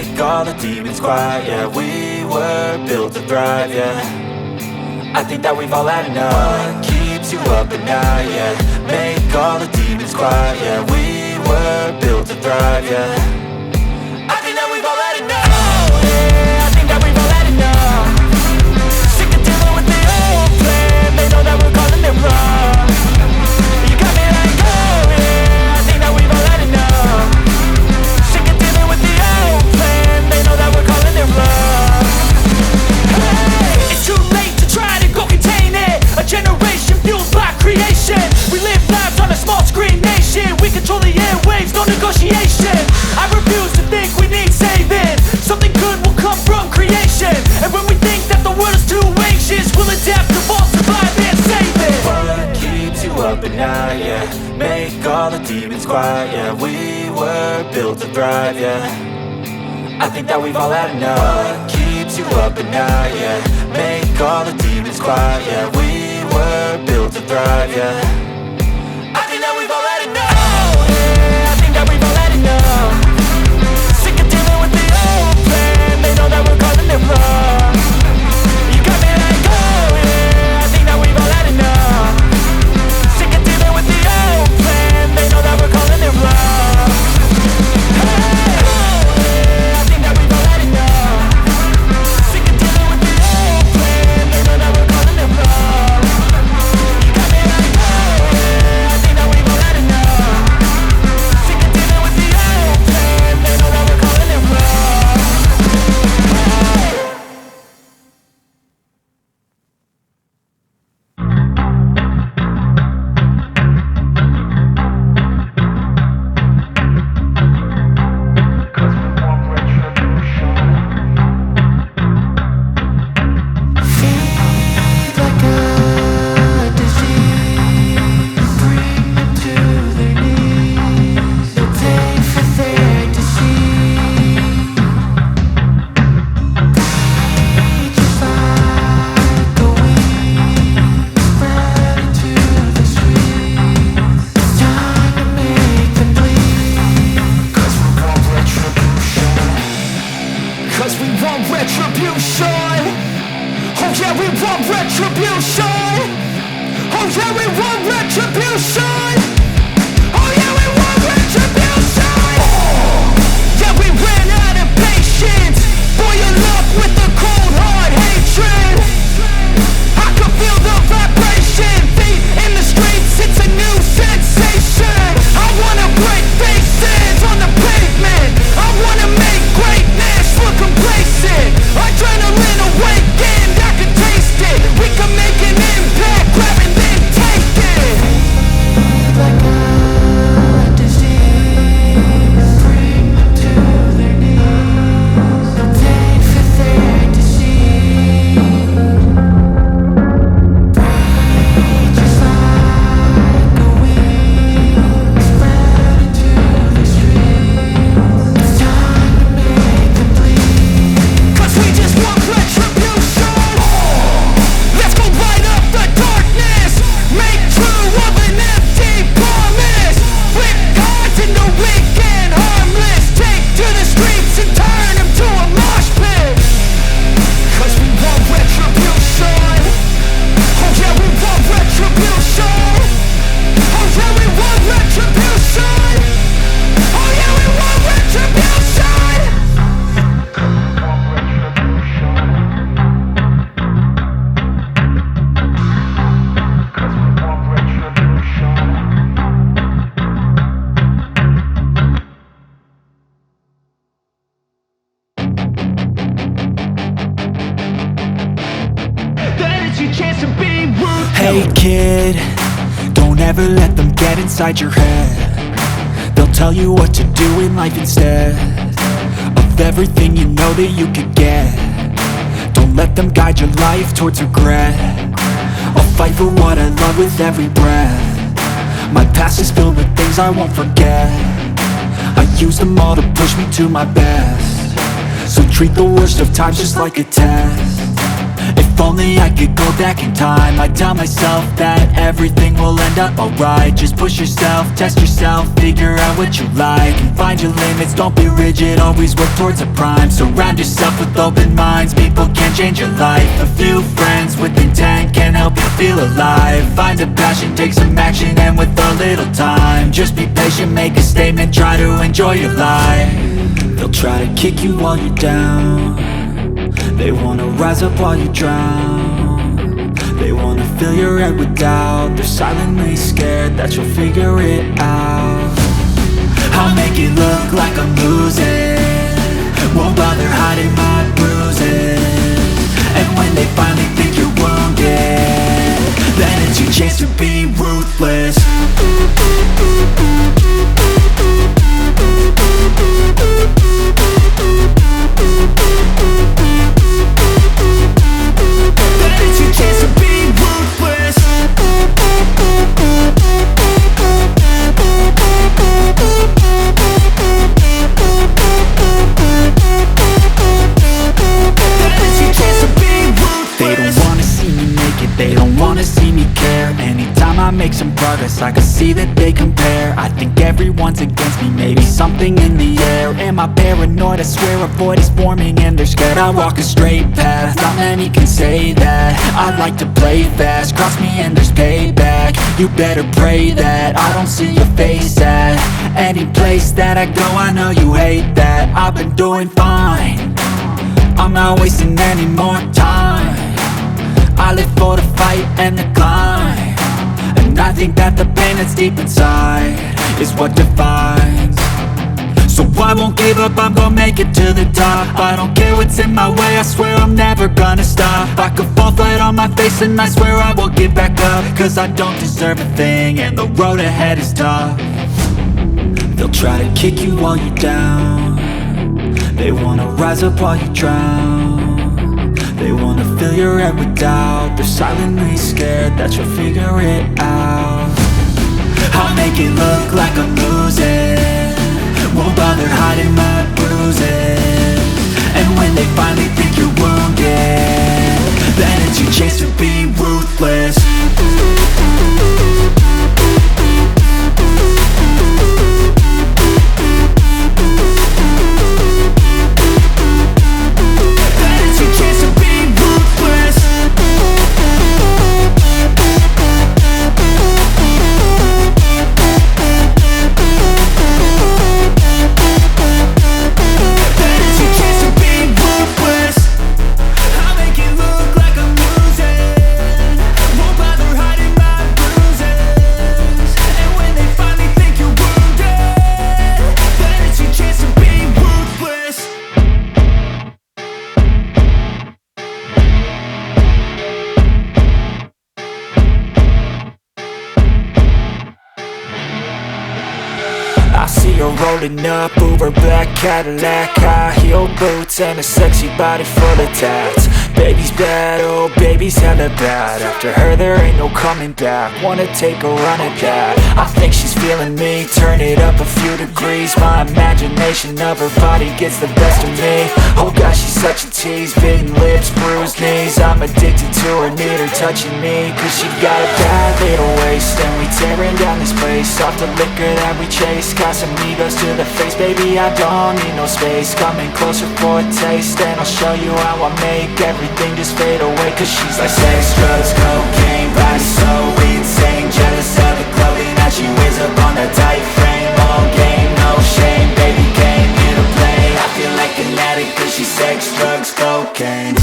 make all the demons quiet. Yeah, we were built to thrive, yeah. I think that we've all had enough. What keeps you up at night, yeah. Make all the demons quiet, yeah. We were built to thrive, yeah. I think that we've all had enough. Oh, yeah, I think that we've all had enough. Sick of dealing with the old plan. They know that we're calling it wrong. You got me like, oh yeah, I think that we've all had enough. Sick of dealing with the old plan. They know that we're calling it wrong. Hey, it's too late to try to go contain it. A generation fueled by creation. We live lives on a small screen nation. We control the airwaves, no negotiation. I refuse to think we need saving. Something good will come from creation. And when we think that the world is too anxious, we'll adapt, evolve, survive and save it. What keeps you up at night, yeah. Make all the demons quiet, yeah. We were built to thrive, yeah. I think that we've all had enough. What keeps you up at night, yeah. Make all the demons quiet, yeah. We were built to thrive, yeah. I think that we've all had enough. Oh yeah, I think that we've all had enough. Sick of dealing with the old plan. They know that we're calling it wrong. You got me like, oh yeah, I think that we've all had enough. Sick of dealing with the old plan. They know that we're calling it wrong. Hey, oh yeah, I think that we've all had enough. Sick of dealing with the old plan. They know that we're calling it wrong. You got me like, oh yeah, I think that we've all had enough. Sick of dealing with the old plan. They know that we're calling it wrong. Hey kid, don't ever let them get inside your head. They'll tell you what to do in life instead of everything you know that you could get. Don't let them guide your life towards regret. I'll fight for what I love with every breath. My past is filled with things I won't forget. I use them all to push me to my best. So treat the worst of times just like a test. If If only I could go back in time, I'd tell myself that everything will end up alright. Just push yourself, test yourself, figure out what you like, and find your limits, don't be rigid, always work towards a prime. Surround yourself with open minds, people can change your life. A few friends with intent can help you feel alive. Find a passion, take some action, and with a little time, just be patient, make a statement, try to enjoy your life. They'll try to kick you while you're down, they wanna rise up while you drown. They wanna fill your head with doubt, they're silently scared that you'll figure it out. I'll make it look like I'm losing, won't bother hiding my bruises. And when they finally think you're wounded, then it's your chance to be ruthless. They don't wanna see me care. Anytime I make some progress, I can see that they compare. I think everyone's against me, maybe something in the air. Am I paranoid? I swear a void is forming and they're scared I walk a straight path. Not many can say that. I like to play fast, cross me and there's payback. You better pray that I don't see your face at any place that I go. I know you hate that. I've been doing fine, I'm not wasting any more time. I live for the fight and the climb, and I think that the pain that's deep inside is what defines. So I won't give up, I'm gonna make it to the top. I don't care what's in my way, I swear I'm never gonna stop. I could fall flat on my face and I swear I will get back up, cause I don't deserve a thing and the road ahead is tough. They'll try to kick you while you're down, they wanna rise up while you drown. They wanna fill your head with doubt, they're silently scared that you'll figure it out. I'll make it look like I'm losing, won't bother hiding my bruises. And when they finally think you're wounded, then it's your chance to be ruthless. Rolling up, Uber black Cadillac, high heel boots and a sexy body full of tats. Baby's bad, oh baby's hella bad. After her there ain't no coming back, wanna take a run at that. I think she's feeling me, turn it up a few degrees. My imagination of her body gets the best of me. Oh gosh, she's such a tease, bitten lips, bruised knees. I'm addicted to her, need her touching me, cause she got a bad little waist. And we tearing down this place, off the liquor that we chase. Got some egos to the face, baby I don't need no space. Coming closer for a taste, and I'll show you how I make everything just fade away. Cause she's like sex, drugs, cocaine, body so insane. Jealous of the clothing that she wears up on that tight frame. All game, no shame, baby came here to play. I feel like an addict cause she's sex, drugs, cocaine.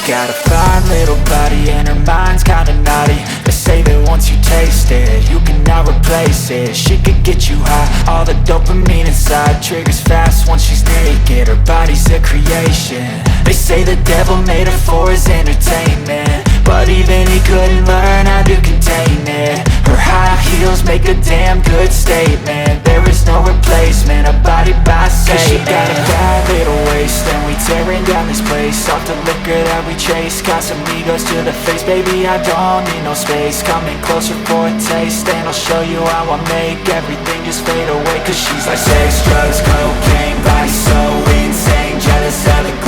Got a fine little body and her mind's kinda naughty. They say that once you taste it, you cannot replace it. She could get you high, all the dopamine inside triggers fast once she's naked. Her body's a creation. They say the devil made her for his entertainment, but even he couldn't learn how to contain it. Her high heels girls make a damn good statement. There is no replacement, a body by Satan. Cause she got a bad little waist, and we tearing down this place. Off the liquor that we chase, got some egos to the face. Baby, I don't need no space, coming closer for a taste, and I'll show you how I make everything just fade away. Cause she's like sex, drugs, cocaine, body so insane, jealous of the